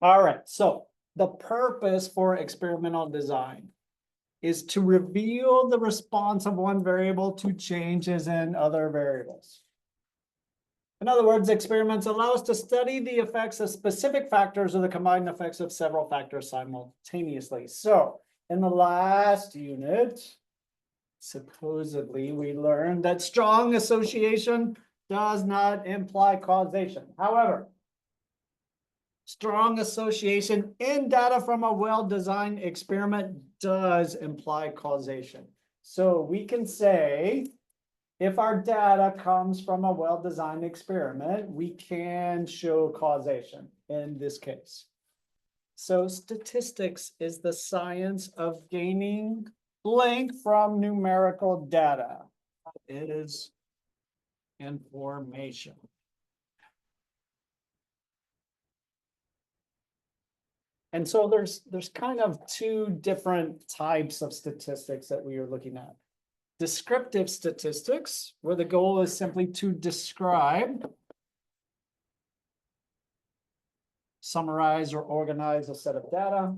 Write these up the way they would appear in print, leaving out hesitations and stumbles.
All right, so the purpose for experimental design is to reveal the response of one variable to changes in other variables. In other words, experiments allow us to study the effects of specific factors or the combined effects of several factors simultaneously. So in the last unit, supposedly we learned that strong association does not imply causation. However, strong association in data from a well-designed experiment does imply causation. So we can say, if our data comes from a well-designed experiment, we can show causation in this case. So statistics is the science of gaining blank from numerical data. It is information. And so there's kind of two different types of statistics that we are looking at. Descriptive statistics, where the goal is simply to describe, summarize, or organize a set of data.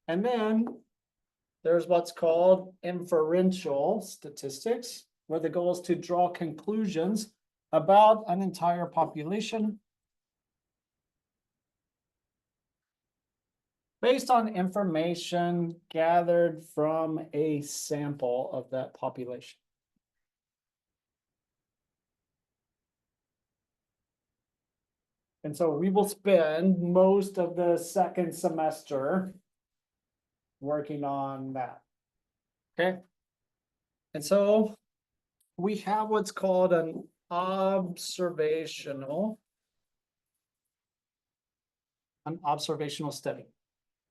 And then there's what's called inferential statistics, where the goal is to draw conclusions about an entire population based on information gathered from a sample of that population. And so we will spend most of the second semester working on that. Okay. And so we have what's called an observational study,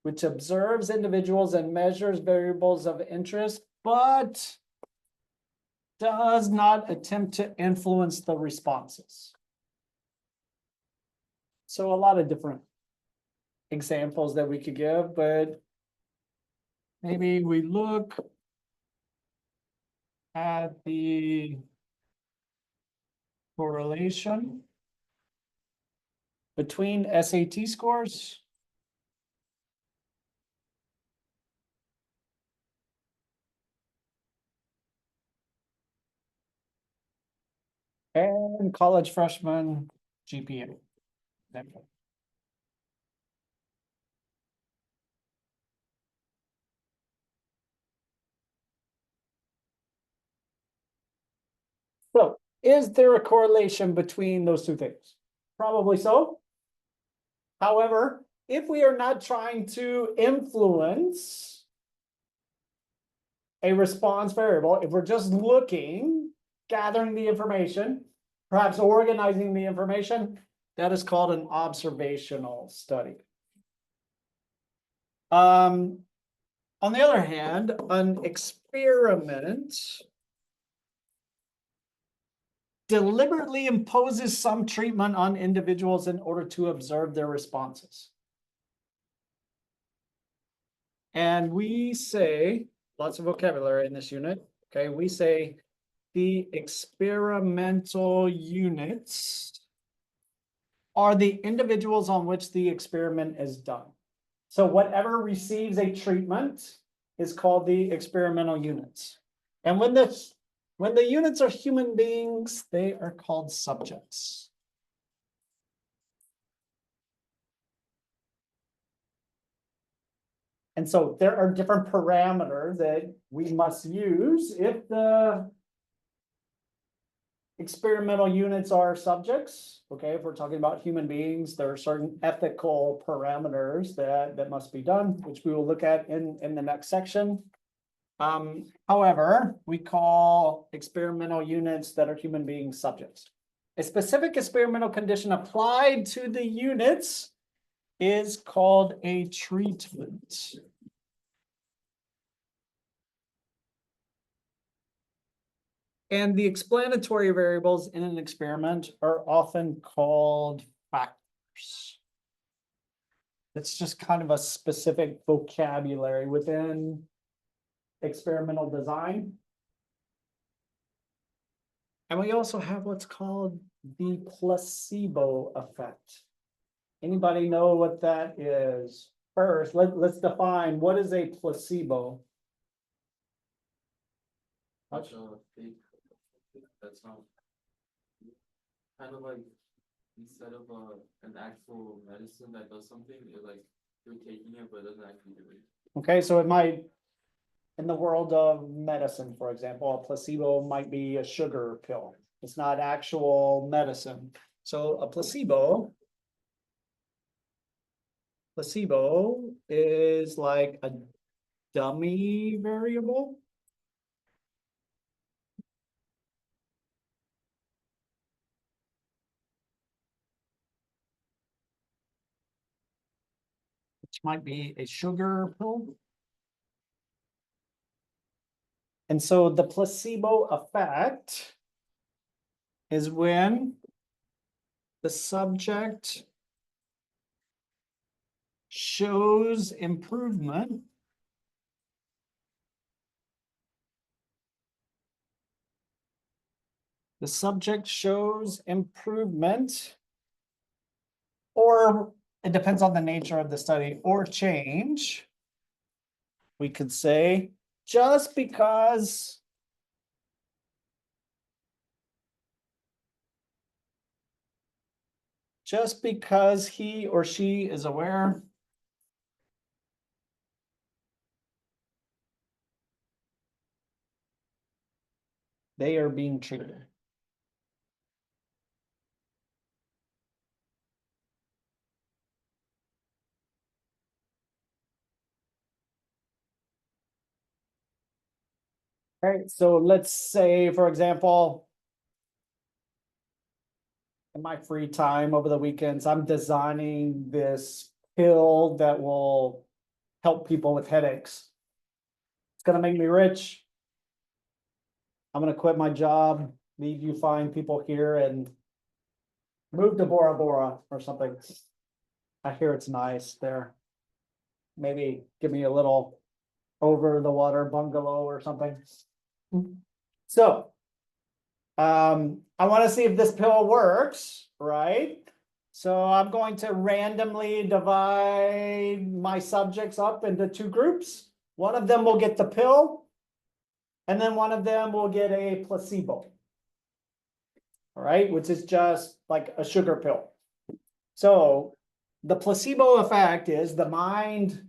which observes individuals and measures variables of interest, but does not attempt to influence the responses. So a lot of different examples that we could give, but maybe we look at the correlation between SAT scores and college freshman GPA. So, is there a correlation between those two things? Probably so. However, if we are not trying to influence a response variable, if we're just looking, gathering the information, perhaps organizing the information, that is called an observational study. On the other hand, an experiment deliberately imposes some treatment on individuals in order to observe their responses. And we say, lots of vocabulary in this unit, okay, we say the experimental units are the individuals on which the experiment is done. So whatever receives a treatment is called the experimental units. And when the units are human beings, they are called subjects. And so there are different parameters that we must use if the experimental units are subjects. Okay, if we're talking about human beings, there are certain ethical parameters that must be done, which we will look at in the next section. However, we call experimental units that are human being subjects. A specific experimental condition applied to the units is called a treatment. And the explanatory variables in an experiment are often called factors. It's just kind of a specific vocabulary within experimental design. And we also have what's called the placebo effect. Anybody know what that is? First, let's define what is a placebo. Much fake. That's not kind of like instead of an actual medicine that does something, it like you're taking it but it doesn't actually do it. Okay, so it might, in the world of medicine, for example, a placebo might be a sugar pill. It's not actual medicine. So a placebo is like a dummy variable. Which might be a sugar pill. And so the placebo effect is when the subject shows improvement the subject shows improvement, or it depends on the nature of the study, or change. We could say just because he or she is aware they are being treated. Okay, so let's say, for example, in my free time over the weekends, I'm designing this pill that will help people with headaches. It's gonna make me rich. I'm gonna quit my job, leave you fine people here and move to Bora Bora or something. I hear it's nice there. Maybe give me a little over the water bungalow or something. So, I want to see if this pill works, right? So I'm going to randomly divide my subjects up into two groups. One of them will get the pill, and then one of them will get a placebo. All right, which is just like a sugar pill. So the placebo effect is the mind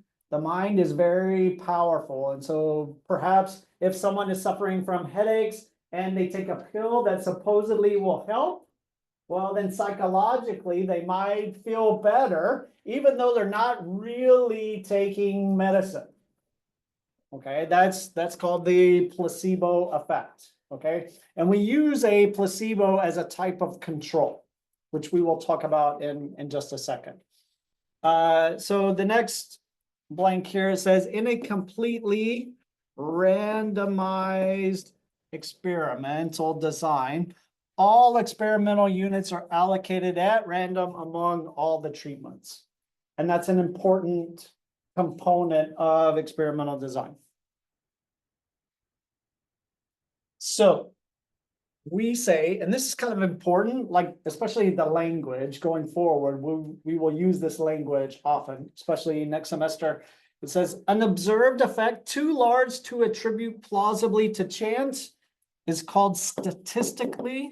is very powerful. And so perhaps if someone is suffering from headaches and they take a pill that supposedly will help, well, then psychologically they might feel better, even though they're not really taking medicine. Okay, that's called the placebo effect. Okay, and we use a placebo as a type of control, which we will talk about in just a second. So the next blank here says, in a completely randomized experimental design, all experimental units are allocated at random among all the treatments. And that's an important component of experimental design. So we say, and this is kind of important, like especially the language going forward, we will use this language often, especially next semester. It says an observed effect too large to attribute plausibly to chance is called statistically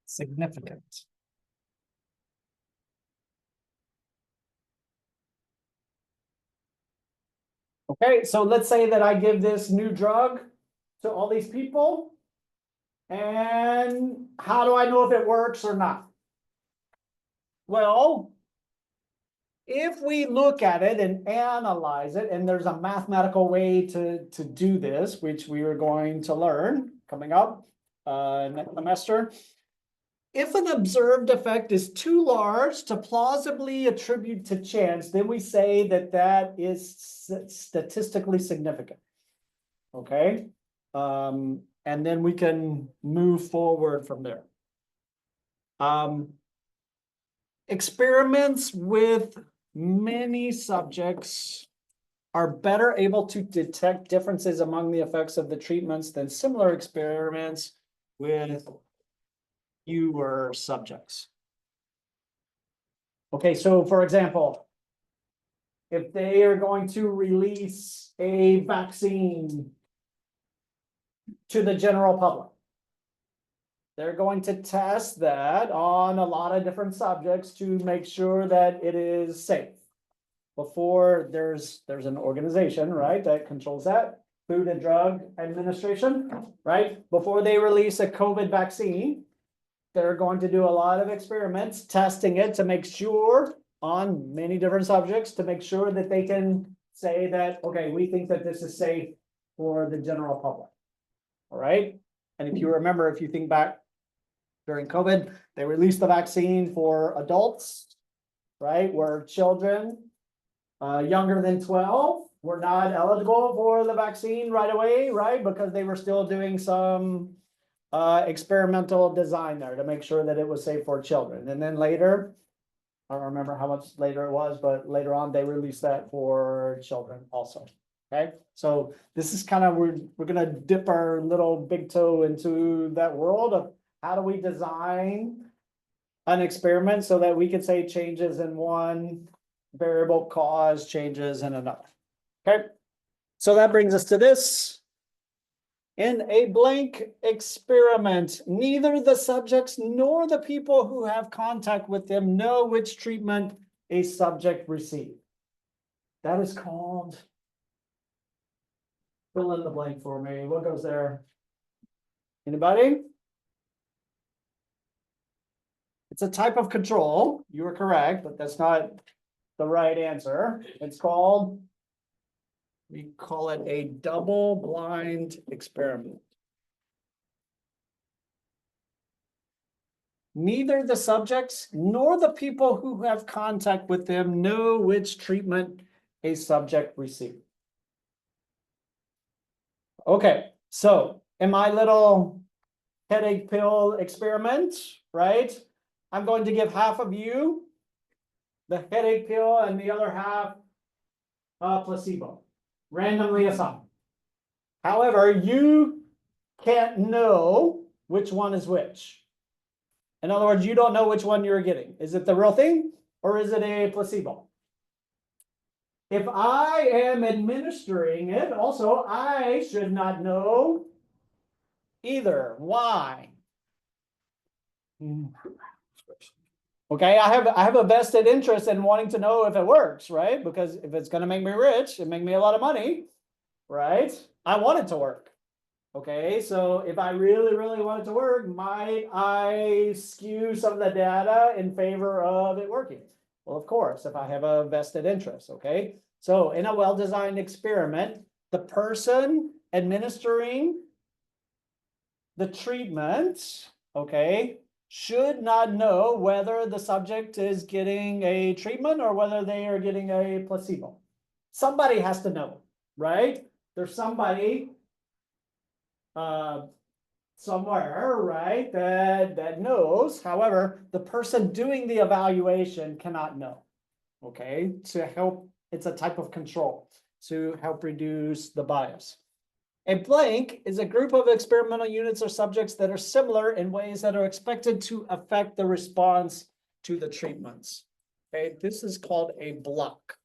significant. Okay, so let's say that I give this new drug to all these people. And how do I know if it works or not? Well, if we look at it and analyze it, and there's a mathematical way to do this, which we are going to learn coming up next semester. If an observed effect is too large to plausibly attribute to chance, then we say that that is statistically significant. Okay, and then we can move forward from there. Experiments with many subjects are better able to detect differences among the effects of the treatments than similar experiments with fewer subjects. Okay, so for example, if they are going to release a vaccine to the general public, they're going to test that on a lot of different subjects to make sure that it is safe. Before there's an organization, right, that controls that, Food and Drug Administration, right? Before they release a COVID vaccine, they're going to do a lot of experiments, testing it to make sure on many different subjects to make sure that they can say that, okay, we think that this is safe for the general public. All right. And if you remember, if you think back during COVID, they released the vaccine for adults, right? Where children younger than 12 were not eligible for the vaccine right away, right? Because they were still doing some experimental design there to make sure that it was safe for children. And then later, I don't remember how much later it was, but later on they released that for children also. Okay, so this is kind of, we're gonna dip our little big toe into that world of how do we design an experiment so that we can say changes in one variable cause changes in another. Okay, so that brings us to this. In a blank experiment, neither the subjects nor the people who have contact with them know which treatment a subject received. That is called, fill in the blank for me. What goes there? Anybody? It's a type of control. You are correct, but that's not the right answer. It's called, we call it a double-blind experiment. Neither the subjects nor the people who have contact with them know which treatment a subject received. Okay, so in my little headache pill experiment, right? I'm going to give half of you the headache pill and the other half placebo, randomly assigned. However, you can't know which one is which. In other words, you don't know which one you're getting. Is it the real thing or is it a placebo? If I am administering it, also, I should not know either. Why? Okay, I have a vested interest in wanting to know if it works, right? Because if it's going to make me rich and make me a lot of money, right? I want it to work. Okay, so if I really, really want it to work, might I skew some of the data in favor of it working? Well, of course, if I have a vested interest, okay? So in a well-designed experiment, the person administering the treatment, okay, should not know whether the subject is getting a treatment or whether they are getting a placebo. Somebody has to know, right? There's somebody somewhere, right, that knows. However, the person doing the evaluation cannot know. Okay, to help, it's a type of control to help reduce the bias. A blank is a group of experimental units or subjects that are similar in ways that are expected to affect the response to the treatments. Okay, this is called a block.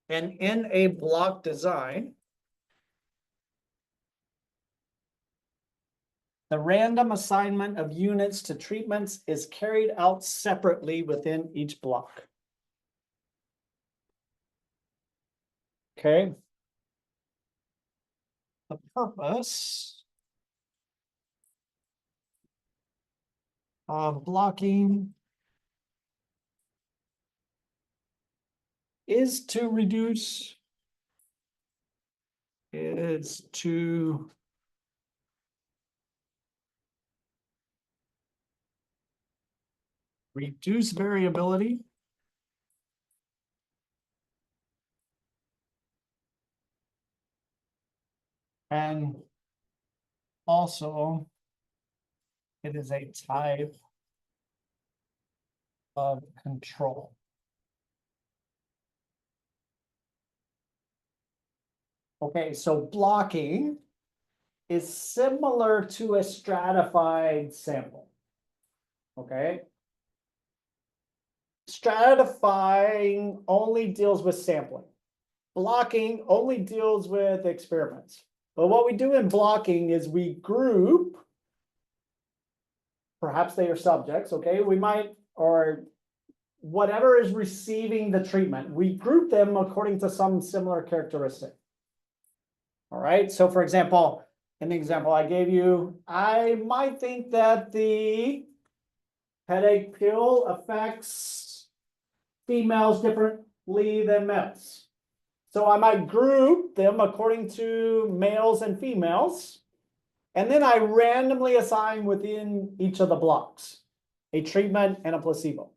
And in a block design, the random assignment of units to treatments is carried out separately within each block. Okay. The purpose of blocking is to reduce variability and also it is a type of control. Okay, so blocking is similar to a stratified sample. Okay. Stratifying only deals with sampling. Blocking only deals with experiments. But what we do in blocking is we group, perhaps they are subjects, okay? We might, or whatever is receiving the treatment, we group them according to some similar characteristic. All right, so for example, in the example I gave you, I might think that the headache pill affects females differently than males. So I might group them according to males and females. And then I randomly assign within each of the blocks a treatment and a placebo.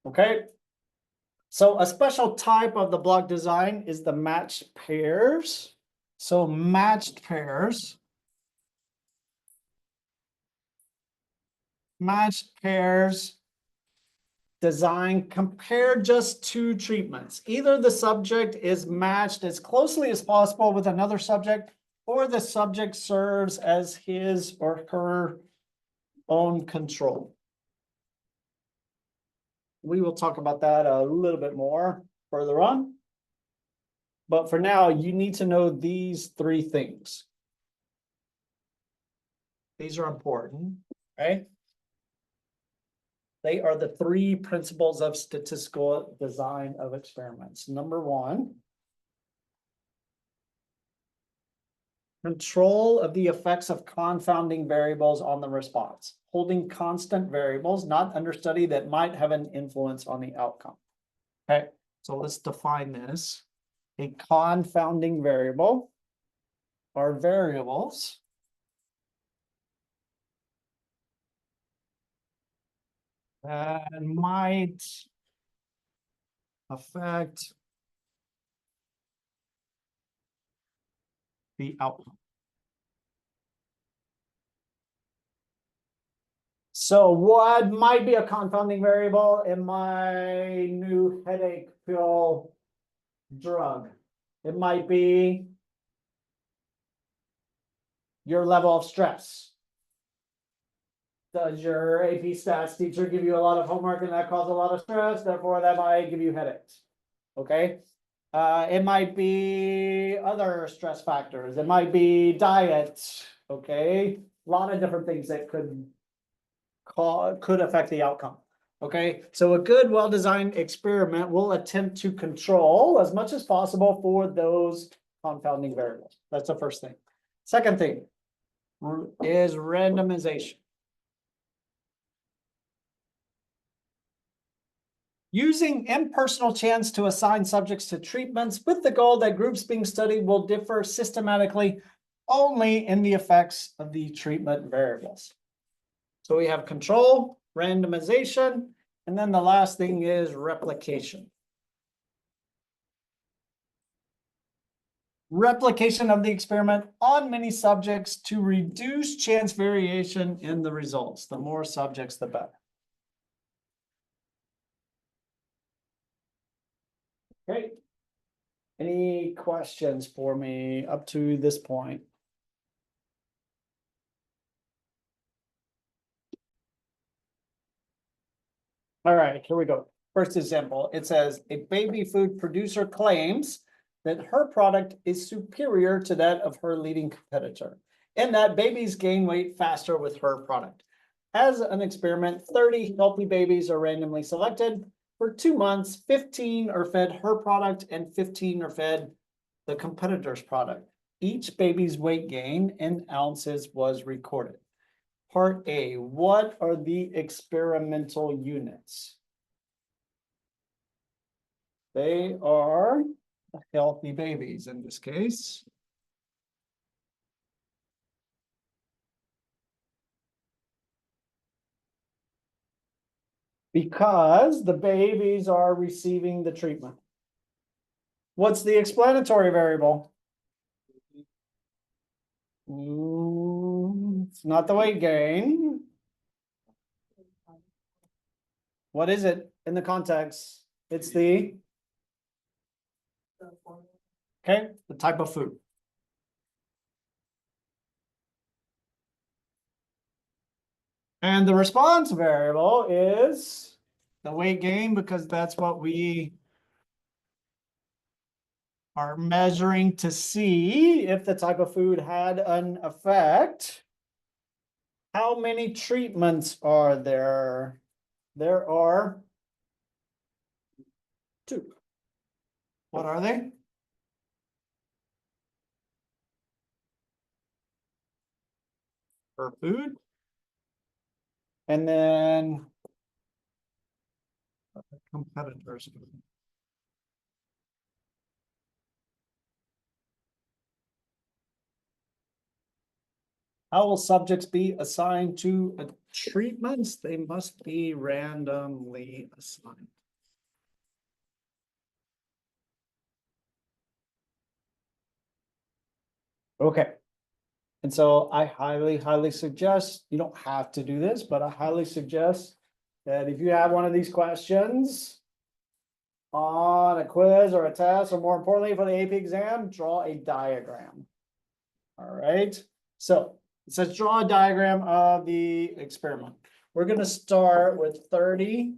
Okay. So a special type of the block design is the matched pairs. So matched pairs. Matched pairs design compare just two treatments. Either the subject is matched as closely as possible with another subject, or the subject serves as his or her own control. We will talk about that a little bit more further on. But for now, you need to know these three things. These are important, right? They are the three principles of statistical design of experiments. Number one, control of the effects of confounding variables on the response, holding constant variables not understudy that might have an influence on the outcome. Okay, so let's define this. A confounding variable are variables that might affect the outcome. So what might be a confounding variable in my new headache pill drug? It might be your level of stress. Does your AP stats teacher give you a lot of homework and that causes a lot of stress? Therefore, that might give you headaches. Okay. It might be other stress factors. It might be diet. Okay. A lot of different things that could affect the outcome. Okay. So a good, well-designed experiment will attempt to control as much as possible for those confounding variables. That's the first thing. Second thing is randomization. Using impersonal chance to assign subjects to treatments with the goal that groups being studied will differ systematically only in the effects of the treatment variables. So we have control, randomization, and then the last thing is replication. Replication of the experiment on many subjects to reduce chance variation in the results. The more subjects, the better. Okay. Any questions for me up to this point? All right, here we go. First example, it says a baby food producer claims that her product is superior to that of her leading competitor, and that babies gain weight faster with her product. As an experiment, 30 healthy babies are randomly selected. For 2 months, 15 are fed her product and 15 are fed the competitor's product. Each baby's weight gain in ounces was recorded. Part A, what are the experimental units? They are healthy babies in this case. Because the babies are receiving the treatment. What's the explanatory variable? It's not the weight gain. What is it in the context? It's the, okay, the type of food. And the response variable is the weight gain, because that's what we are measuring to see if the type of food had an effect. How many treatments are there? There are 2. What are they? For food. And then competitors. How will subjects be assigned to treatments? They must be randomly assigned. Okay. And so I highly suggest, you don't have to do this, but I highly suggest that if you have one of these questions on a quiz or a test, or more importantly for the AP exam, draw a diagram. All right, so it says draw a diagram of the experiment. We're gonna start with 30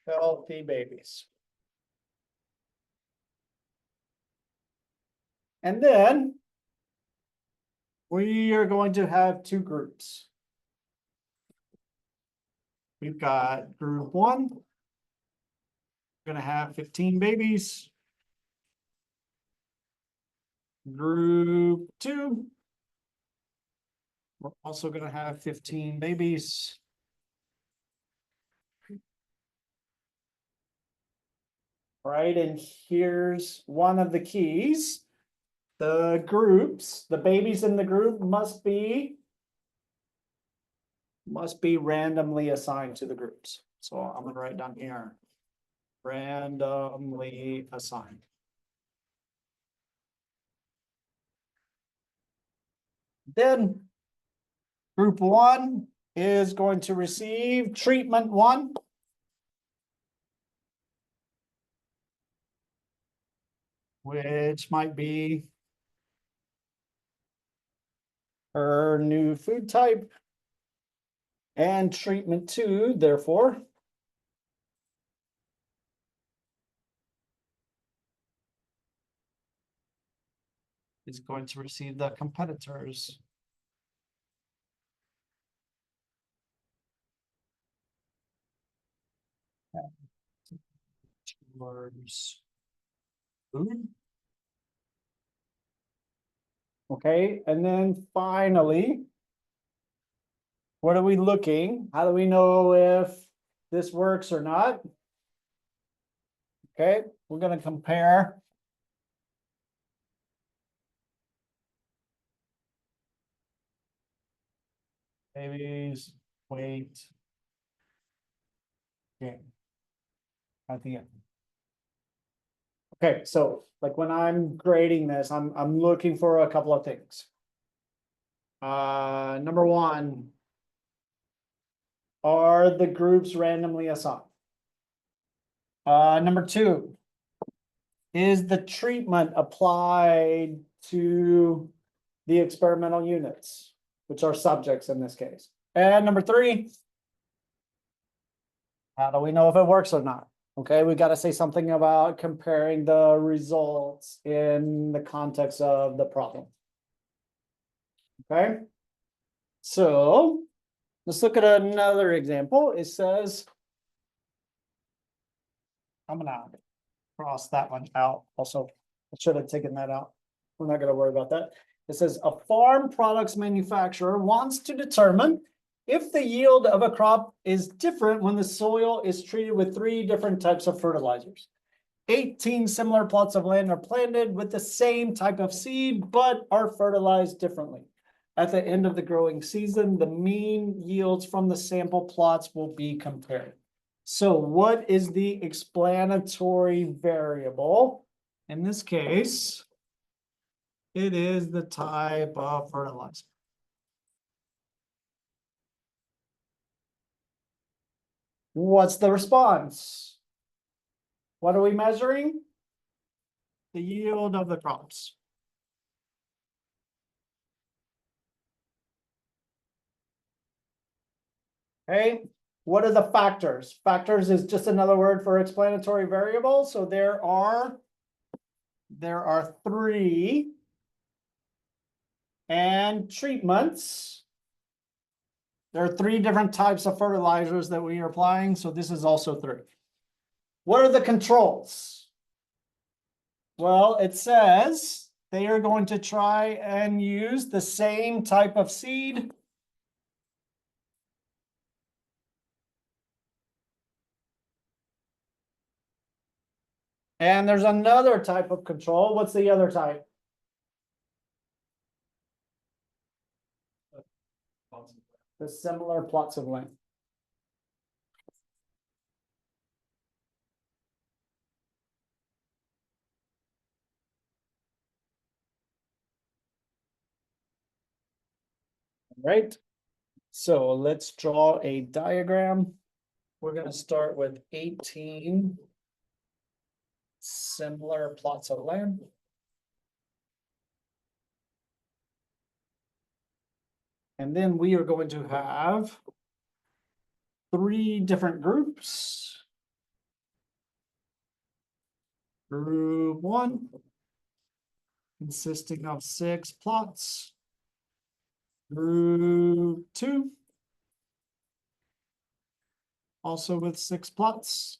healthy babies. And then we are going to have 2 groups. We've got group 1. We're gonna have 15 babies. Group 2. We're also gonna have 15 babies. Right, and here's one of the keys. The groups, the babies in the group must be randomly assigned to the groups. So I'm gonna write down here, randomly assigned. Then group 1 is going to receive treatment 1. Which might be her new food type. And treatment 2, therefore, is going to receive the competitors. Towards food. Okay, and then finally, what are we looking? How do we know if this works or not? Okay, we're gonna compare. Babies, weight. Okay. At the end. Okay, so like when I'm grading this, I'm looking for a couple of things. Number 1, are the groups randomly assigned? Number 2, is the treatment applied to the experimental units, which are subjects in this case? And number 3, how do we know if it works or not? Okay, we got to say something about comparing the results in the context of the problem. Okay, so let's look at another example. It says, I'm gonna cross that one out. Also, I should have taken that out. We're not gonna worry about that. It says a farm products manufacturer wants to determine if the yield of a crop is different when the soil is treated with 3 different types of fertilizers. 18 similar plots of land are planted with the same type of seed, but are fertilized differently. At the end of the growing season, the mean yields from the sample plots will be compared. So what is the explanatory variable? In this case, it is the type of fertilizer. What's the response? What are we measuring? The yield of the crops. Okay, what are the factors? Factors is just another word for explanatory variable. So there are three. And treatments. There are three different types of fertilizers that we are applying, so this is also three. What are the controls? Well, it says they are going to try and use the same type of seed. And there's another type of control. What's the other type? The similar plots of land. Right? So let's draw a diagram. We're going to start with 18 similar plots of land. And then we are going to have three different groups. Group 1, consisting of 6 plots. Group 2, also with 6 plots.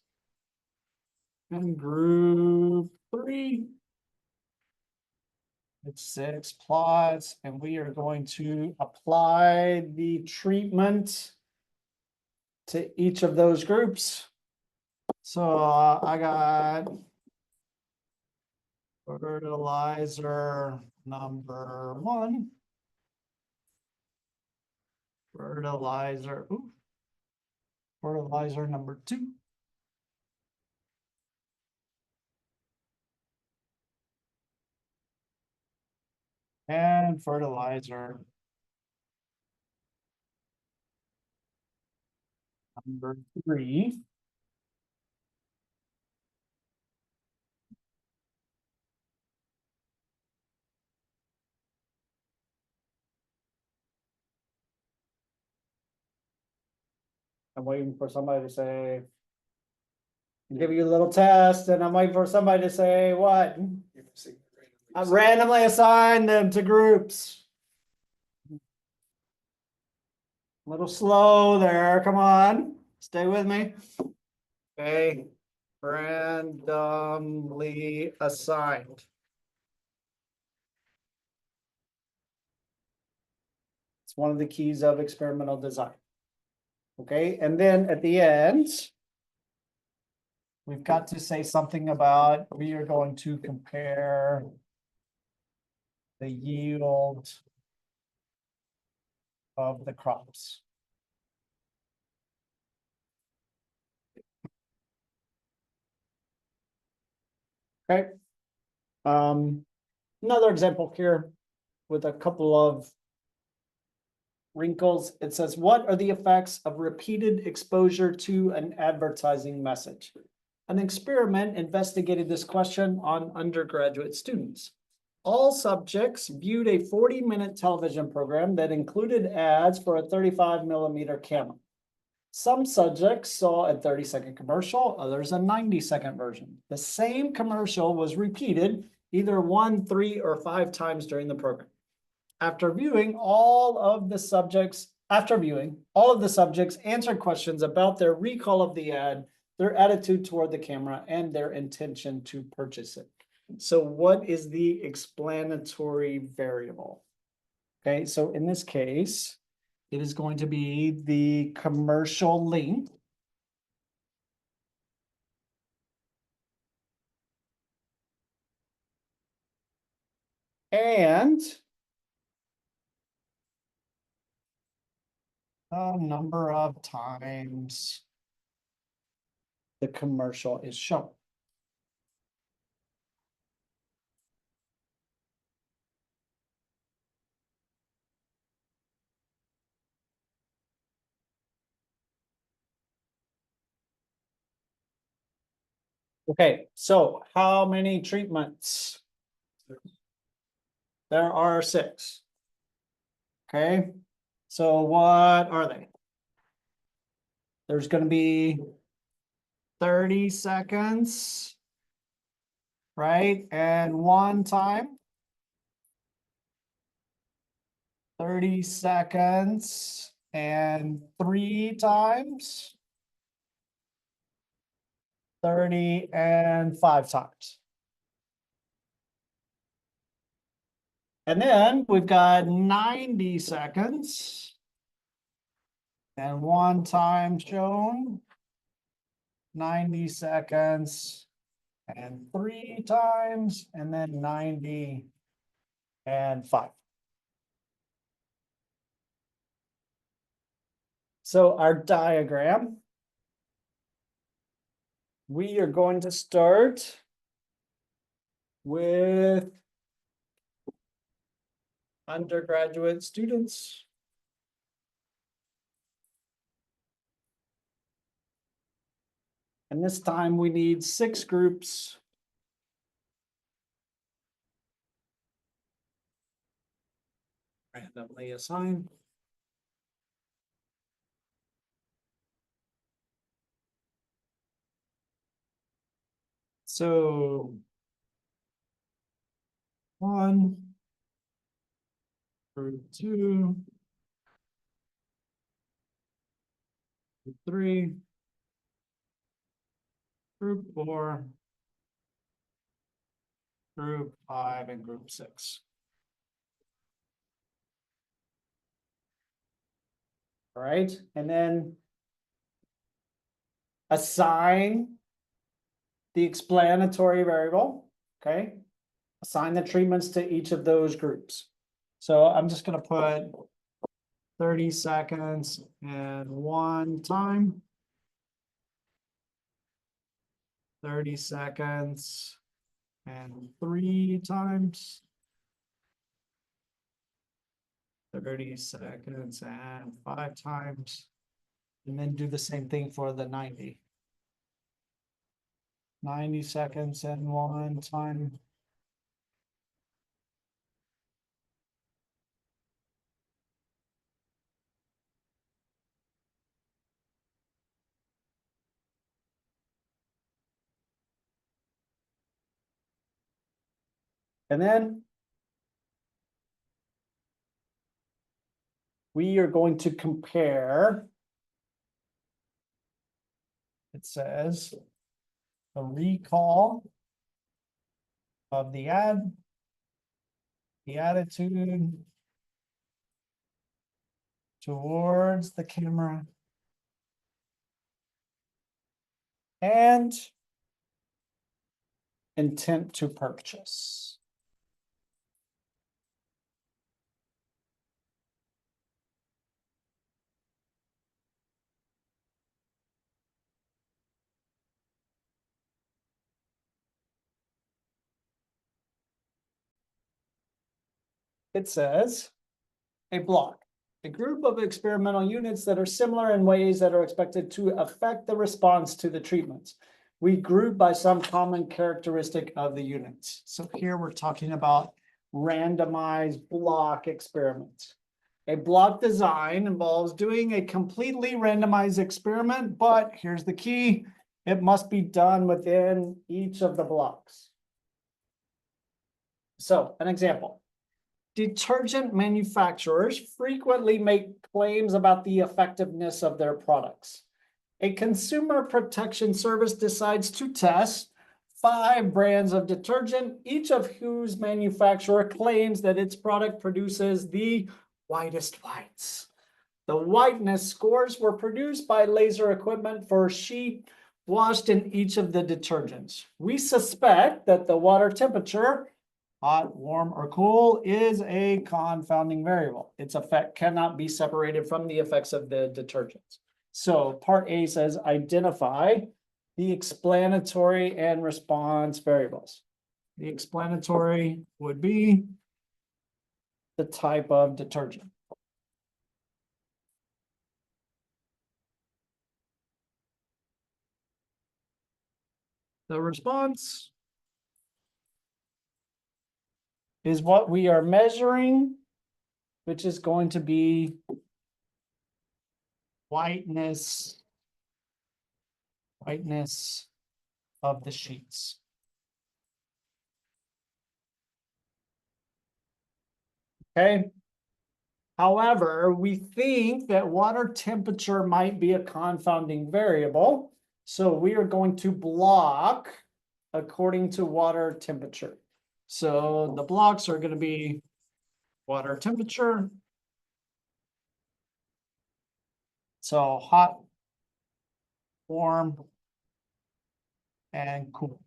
And group 3, it's 6 plots, and we are going to apply the treatment to each of those groups. So I got fertilizer number 1. Fertilizer number 2. And fertilizer number 3. I'm waiting for somebody to say, give you a little test, and I'm waiting for somebody to say what? I randomly assign them to groups. A little slow there, come on, stay with me. Okay, randomly assigned. It's one of the keys of experimental design. Okay, and then at the end, we've got to say something about, we are going to compare the yield of the crops. Okay. Another example here with a couple of wrinkles. It says, what are the effects of repeated exposure to an advertising message? An experiment investigated this question on undergraduate students. All subjects viewed a 40-minute television program that included ads for a 35mm camera. Some subjects saw a 30-second commercial, others a 90-second version. The same commercial was repeated either 1, 3, or 5 times during the program. After viewing, all of the subjects answered questions about their recall of the ad, their attitude toward the camera, and their intention to purchase it. So what is the explanatory variable? Okay, so in this case, it is going to be the commercial length. And the number of times the commercial is shown. Okay, so how many treatments? There are 6. Okay, so what are they? There's gonna be 30 seconds, right? And 1 time. 30 seconds and 3 times. 30 and 5 times. And then we've got 90 seconds. And 1 time shown. 90 seconds and 3 times, and then 90 and 5. So our diagram, we are going to start with undergraduate students. And this time we need 6 groups. Randomly assigned. So 1, group 2, group 3, group 4, group 5, and group 6. All right, and then assign the explanatory variable, okay? Assign the treatments to each of those groups. So I'm just gonna put 30 seconds and 1 time. 30 seconds and 3 times. 30 seconds and 5 times. And then do the same thing for the 90. 90 seconds and 1 time. And then we are going to compare. It says a recall of the attitude towards the camera, and intent to purchase. It says a block, a group of experimental units that are similar in ways that are expected to affect the response to the treatments. We group by some common characteristic of the units. So here we're talking about randomized block experiments. A block design involves doing a completely randomized experiment, but here's the key: it must be done within each of the blocks. So, an example. Detergent manufacturers frequently make claims about the effectiveness of their products. A consumer protection service decides to test 5 brands of detergent, each of whose manufacturer claims that its product produces the whitest whites. The whiteness scores were produced by laser equipment for sheet washed in each of the detergents. We suspect that the water temperature, hot, warm, or cool, is a confounding variable. Its effect cannot be separated from the effects of the detergents. So part A says identify the explanatory and response variables. The explanatory would be the type of detergent. The response is what we are measuring, which is going to be whiteness of the sheets. Okay. However, we think that water temperature might be a confounding variable. So we are going to block according to water temperature. So the blocks are going to be water temperature. So hot, warm, and cool.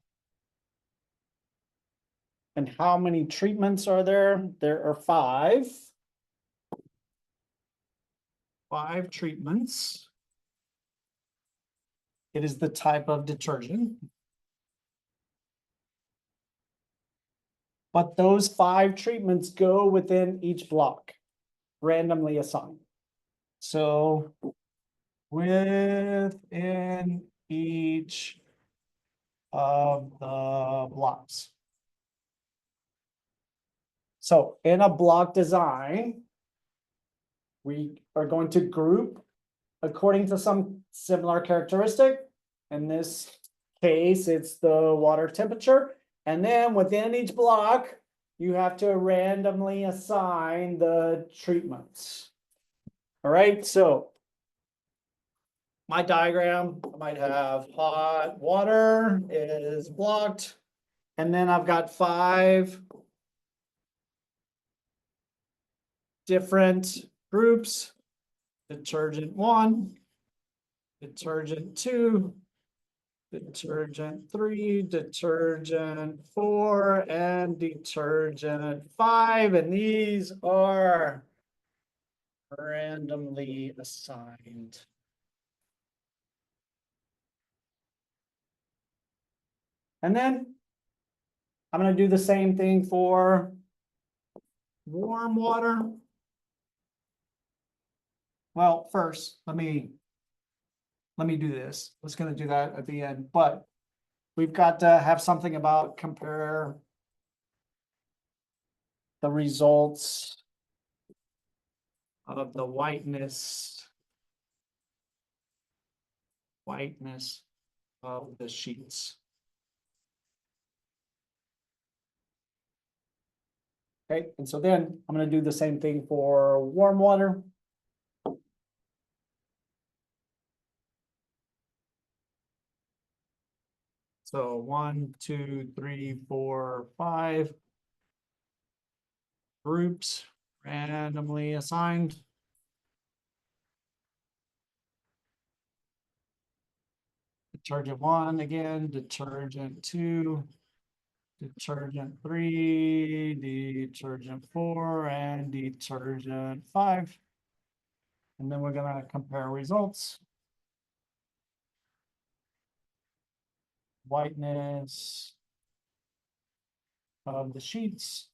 And how many treatments are there? There are 5. 5 treatments. It is the type of detergent. But those 5 treatments go within each block, randomly assigned. So within each of the blocks. So in a block design, we are going to group according to some similar characteristic. In this case, it's the water temperature. And then within each block, you have to randomly assign the treatments. All right, so my diagram, I might have hot water is blocked. And then I've got 5 different groups. Detergent 1, detergent 2, detergent 3, detergent 4, and detergent 5. And these are randomly assigned. And then I'm going to do the same thing for warm water. Well, first, let me do this. I was going to do that at the end, but we've got to have something about compare the results of the whiteness of the sheets. Okay, and so then I'm going to do the same thing for warm water. So 1, 2, 3, 4, 5 groups randomly assigned. Detergent 1 again, detergent 2, detergent 3, detergent 4, and detergent 5. And then we're going to compare results. Whiteness of the sheets.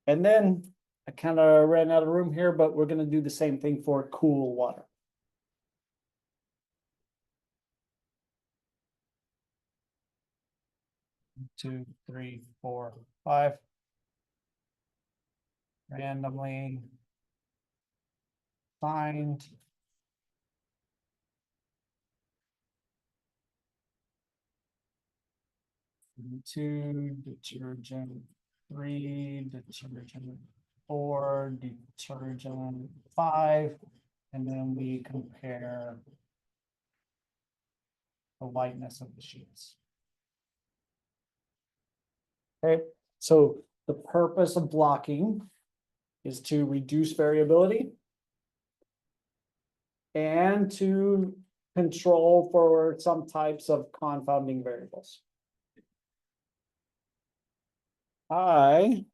And then I kind of ran out of room here, but we're going to do the same thing for cool water. Two, three, 4, 5. Randomly assigned. Two, detergent 3, detergent 4, detergent 5, and then we compare the whiteness of the sheets. Okay, so the purpose of blocking is to reduce variability and to control for some types of confounding variables. I